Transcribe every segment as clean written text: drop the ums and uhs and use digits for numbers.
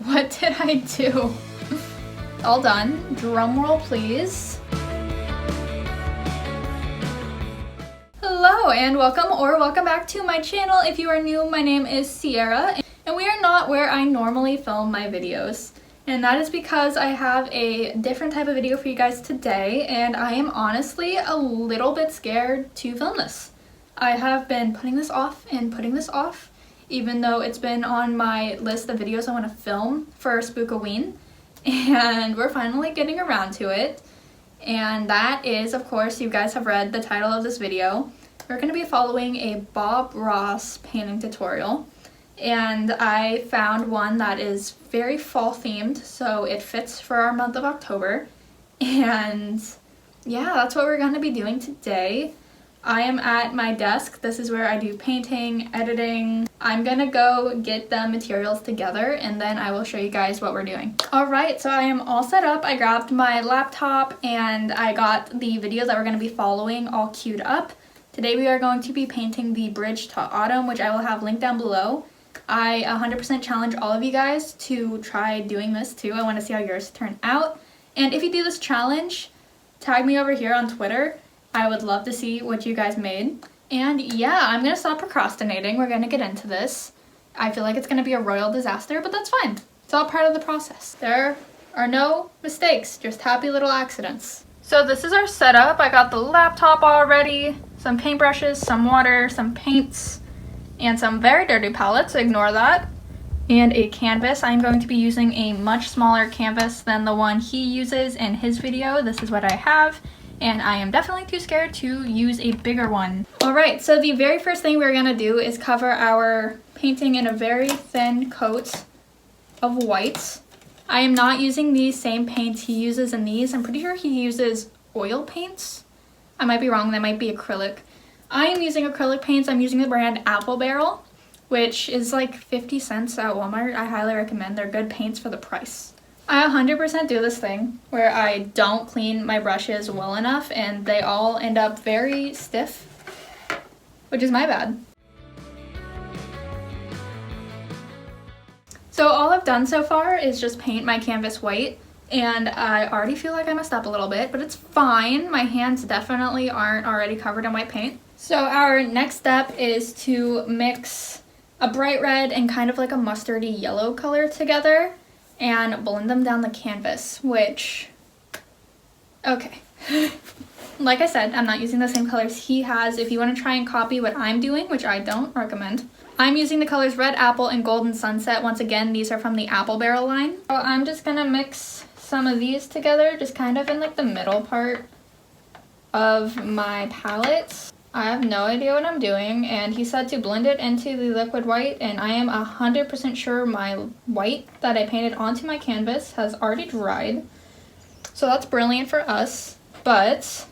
What did I do? All done. Drum roll, please. Hello and welcome back to my channel. If you are new, my name is Sierra and we are not where I normally film my videos. And that is because I have a different type of video for you guys today and I am honestly a little bit scared to film this. I have been putting this off and putting this off, even though it's been on my list of videos I want to film for Spookaween, and we're finally getting around to it. And that is, of course, you guys have read the title of this video. We're going to be following a Bob Ross painting tutorial, and I found one that is very fall themed, so it fits for our month of October. And yeah, that's what we're going to be doing today. I am at my desk. This is where I do painting, editing. I'm gonna go get the materials together and then I will show you guys what we're doing. Alright, so I am all set up. I grabbed my laptop and I got the video that we're gonna be following all queued up. Today we are going to be painting the Bridge to Autumn, which I will have linked down below. I 100% challenge all of you guys to try doing this too. I want to see how yours turn out. And if you do this challenge, tag me over here on Twitter. I would love to see what you guys made. And yeah, I'm gonna stop procrastinating. We're gonna get into this. I feel like it's gonna be a royal disaster, but that's fine. It's all part of the process. There are no mistakes, just happy little accidents. So this is our setup. I got the laptop already, some paintbrushes, some water, some paints, and some very dirty palettes, ignore that, and a canvas. I'm going to be using a much smaller canvas than the one he uses in his video. This is what I have. And I am definitely too scared to use a bigger one. Alright, so the very first thing we're gonna do is cover our painting in a very thin coat of white. I am not using the same paints he uses in these. I'm pretty sure he uses oil paints. I might be wrong, that might be acrylic. I am using acrylic paints. I'm using the brand Apple Barrel, which is like 50 cents at Walmart. I highly recommend. They're good paints for the price. I 100% do this thing where I don't clean my brushes well enough and they all end up very stiff, which is my bad. So all I've done so far is just paint my canvas white, and I already feel like I messed up a little bit, but it's fine. My hands definitely aren't already covered in white paint. So our next step is to mix a bright red and kind of like a mustardy yellow color together and blend them down the canvas, which, okay. Like I said, I'm not using the same colors he has. If you want to try and copy what I'm doing, which I don't recommend, I'm using the colors Red Apple and Golden Sunset. Once again, these are from the Apple Barrel line. So I'm just gonna mix some of these together, just kind of in like the middle part of my palette. I have no idea what I'm doing, and he said to blend it into the liquid white, and I am 100% sure my white that I painted onto my canvas has already dried. So that's brilliant for us, but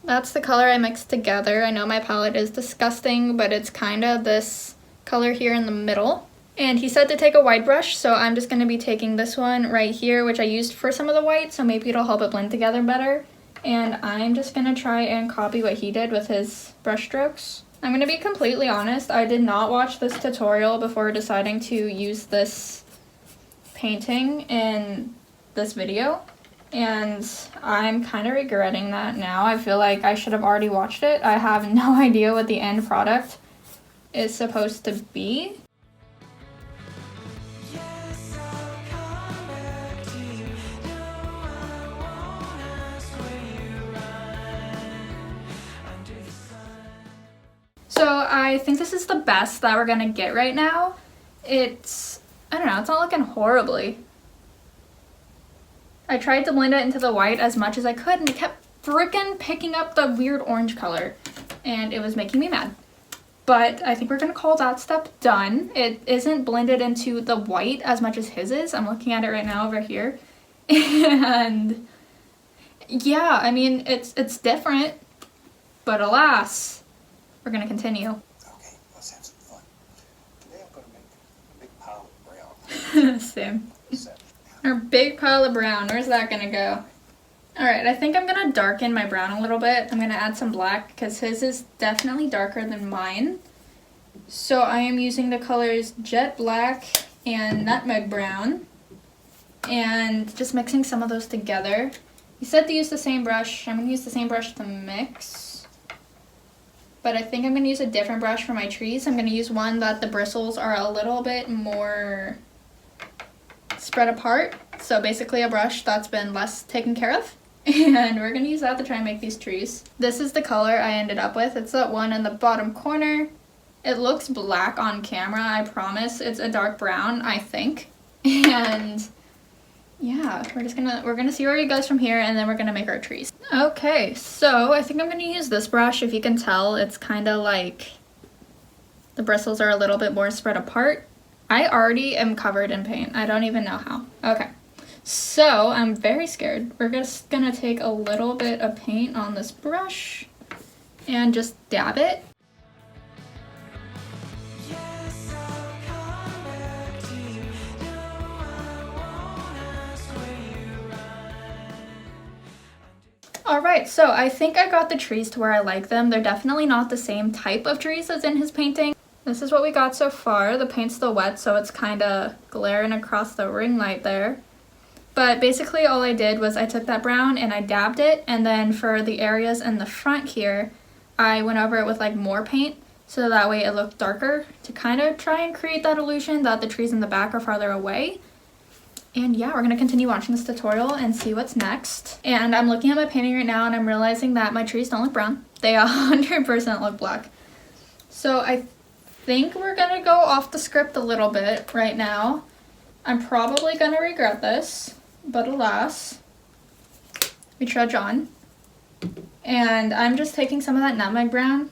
that's the color I mixed together. I know my palette is disgusting, but it's kind of this color here in the middle. And he said to take a white brush, so I'm just going to be taking this one right here, which I used for some of the white, so maybe it'll help it blend together better. And I'm just gonna try and copy what he did with his brush strokes. I'm gonna be completely honest, I did not watch this tutorial before deciding to use this painting in this video, and I'm kind of regretting that now. I feel like I should have already watched it. I have no idea what the end product is supposed to be. So I think this is the best that we're gonna get right now. It's, I don't know, it's not looking horribly. I tried to blend it into the white as much as I could and it kept frickin' picking up the weird orange color and it was making me mad. But I think we're gonna call that step done. It isn't blended into the white as much as his is. I'm looking at it right now over here. And yeah, I mean, it's different, but alas, we're gonna continue. Okay, let's have some fun. Today I'm gonna make a big pile of brown. Same. Our big pile of brown, where's that gonna go? Alright, I think I'm gonna darken my brown a little bit. I'm gonna add some black because his is definitely darker than mine. So I am using the colors Jet Black and nutmeg brown, and just mixing some of those together. You said to use the same brush. I'm going to use the same brush to mix, but I think I'm going to use a different brush for my trees. I'm going to use one that the bristles are a little bit more spread apart, so basically a brush that's been less taken care of. And we're going to use that to try and make these trees. This is the color I ended up with. It's that one in the bottom corner. It looks black on camera, I promise. It's a dark brown, I think. And yeah, we're gonna see where it goes from here, and then we're gonna make our trees. Okay, so I think I'm gonna use this brush. If you can tell, it's kind of like the bristles are a little bit more spread apart. I already am covered in paint. I don't even know how. Okay, so I'm very scared. We're just gonna take a little bit of paint on this brush and just dab it. Alright, so I think I got the trees to where I like them. They're definitely not the same type of trees as in his painting. This is what we got so far. The paint's still wet, so it's kind of glaring across the ring light there. But basically all I did was I took that brown and I dabbed it, and then for the areas in the front here, I went over it with like more paint, so that way it looked darker to kind of try and create that illusion that the trees in the back are farther away. And yeah, we're going to continue watching this tutorial and see what's next. And I'm looking at my painting right now and I'm realizing that my trees don't look brown. They 100% look black. So I think we're going to go off the script a little bit right now. I'm probably going to regret this, but alas, we trudge on. And I'm just taking some of that nutmeg brown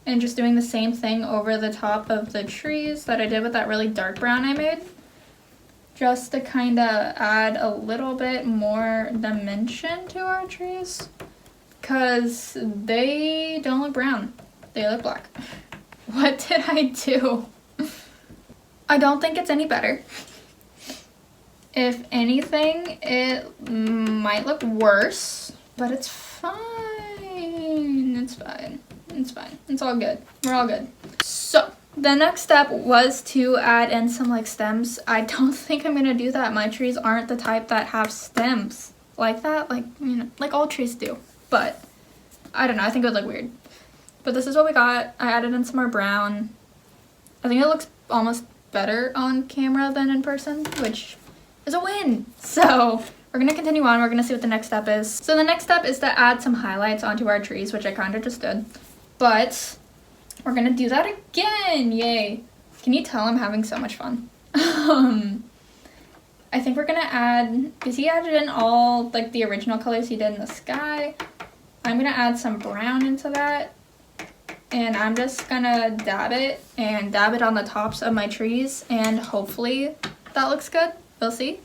and just doing the same thing over the top of the trees that I did with that really dark brown I made. Just to kind of add a little bit more dimension to our trees, because they don't look brown, they look black. What did I do? I don't think it's any better. If anything, it might look worse, but it's fine. It's fine. It's fine. It's all good. We're all good. So the next step was to add in some like stems. I don't think I'm gonna do that. My trees aren't the type that have stems like that, like, you know, like all trees do. But I don't know, I think it would look weird. But this is what we got. I added in some more brown. I think it looks almost better on camera than in person, which is a win. So we're gonna continue on. We're gonna see what the next step is. So the next step is to add some highlights onto our trees, which I kind of just did. But we're gonna do that again, yay. Can you tell I'm having so much fun? I think we're gonna add, because he added in all like the original colors he did in the sky. I'm gonna add some brown into that. And I'm just gonna dab it on the tops of my trees, and hopefully that looks good. We'll see.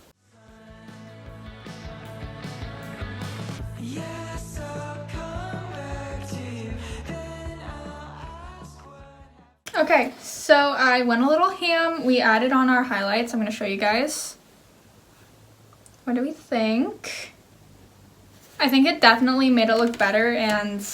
Okay, so I went a little ham. We added on our highlights. I'm going to show you guys. What do we think? I think it definitely made it look better and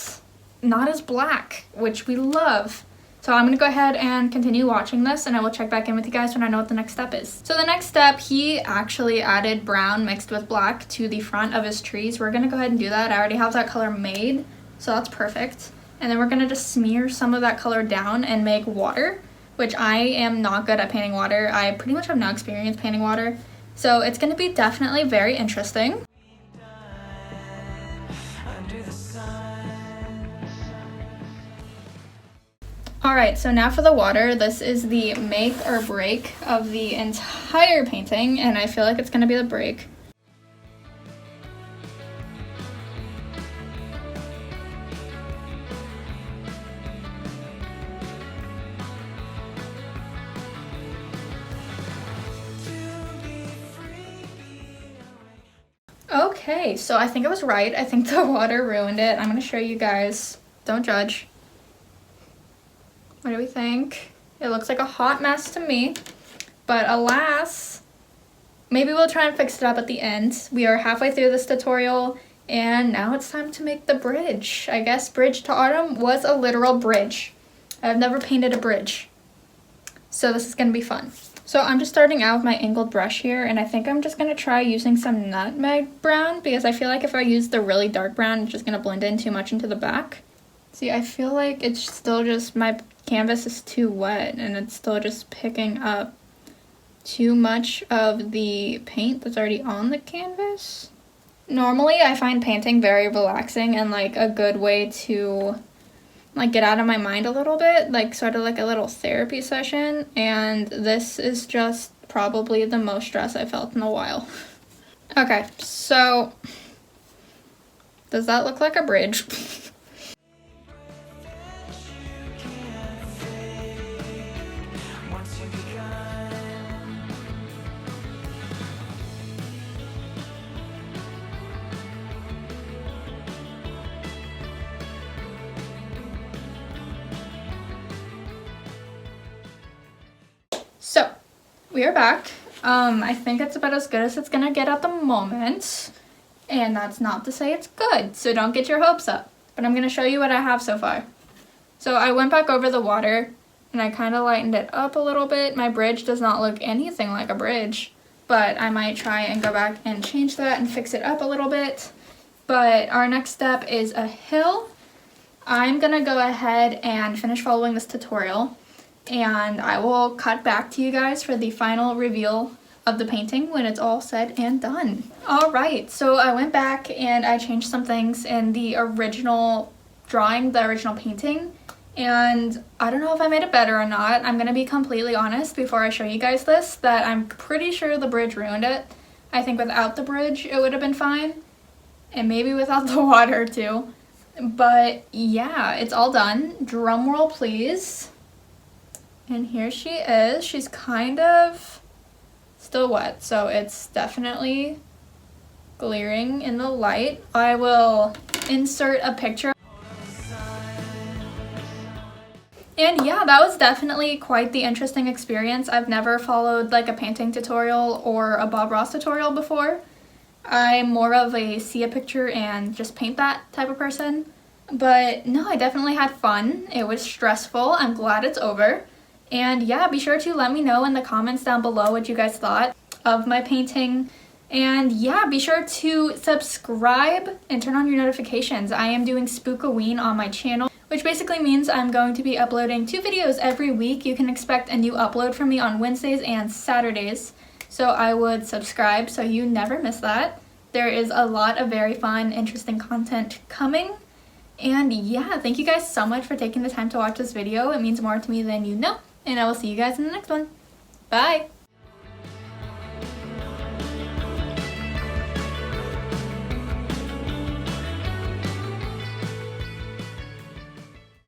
not as black, which we love. So I'm going to go ahead and continue watching this, and I will check back in with you guys when I know what the next step is. So the next step, he actually added brown mixed with black to the front of his trees. We're going to go ahead and do that. I already have that color made, so that's perfect. And then we're going to just smear some of that color down and make water, which I am not good at painting water. I pretty much have no experience painting water. So it's going to be definitely very interesting. Alright, so now for the water. This is the make or break of the entire painting, and I feel like it's going to be the break. Okay, so I think I was right. I think the water ruined it. I'm going to show you guys. Don't judge. What do we think? It looks like a hot mess to me. But alas, maybe we'll try and fix it up at the end. We are halfway through this tutorial, and now it's time to make the bridge. I guess Bridge to Autumn was a literal bridge. I've never painted a bridge, so this is going to be fun. So I'm just starting out with my angled brush here, and I think I'm just going to try using some nutmeg brown because I feel like if I use the really dark brown, it's just going to blend in too much into the back. See, I feel like it's still just, my canvas is too wet and it's still just picking up too much of the paint that's already on the canvas. Normally I find painting very relaxing and like a good way to like get out of my mind a little bit, like sort of like a little therapy session, and this is just probably the most stress I felt in a while. Okay, so does that look like a bridge? So, we are back. I think it's about as good as it's gonna get at the moment. And that's not to say it's good, so don't get your hopes up. But I'm gonna show you what I have so far. So I went back over the water, and I kind of lightened it up a little bit. My bridge does not look anything like a bridge, but I might try and go back and change that and fix it up a little bit. But our next step is a hill. I'm gonna go ahead and finish following this tutorial, and I will cut back to you guys for the final reveal of the painting when it's all said and done. Alright, so I went back and I changed some things in the original drawing, the original painting, and I don't know if I made it better or not. I'm gonna be completely honest before I show you guys this, that I'm pretty sure the bridge ruined it. I think without the bridge it would have been fine, and maybe without the water too. But yeah, it's all done. Drum roll please. And here she is. She's kind of still wet, so it's definitely glaring in the light. I will insert a picture. And yeah, that was definitely quite the interesting experience. I've never followed like a painting tutorial or a Bob Ross tutorial before. I'm more of a see a picture and just paint that type of person. But no, I definitely had fun. It was stressful. I'm glad it's over. And yeah, be sure to let me know in the comments down below what you guys thought of my painting. And yeah, be sure to subscribe and turn on your notifications. I am doing Spookoween on my channel, which basically means I'm going to be uploading 2 videos every week. You can expect a new upload from me on Wednesdays and Saturdays. So I would subscribe so you never miss that. There is a lot of very fun, interesting content coming. And yeah, thank you guys so much for taking the time to watch this video. It means more to me than you know. And I will see you guys in the next one. Bye!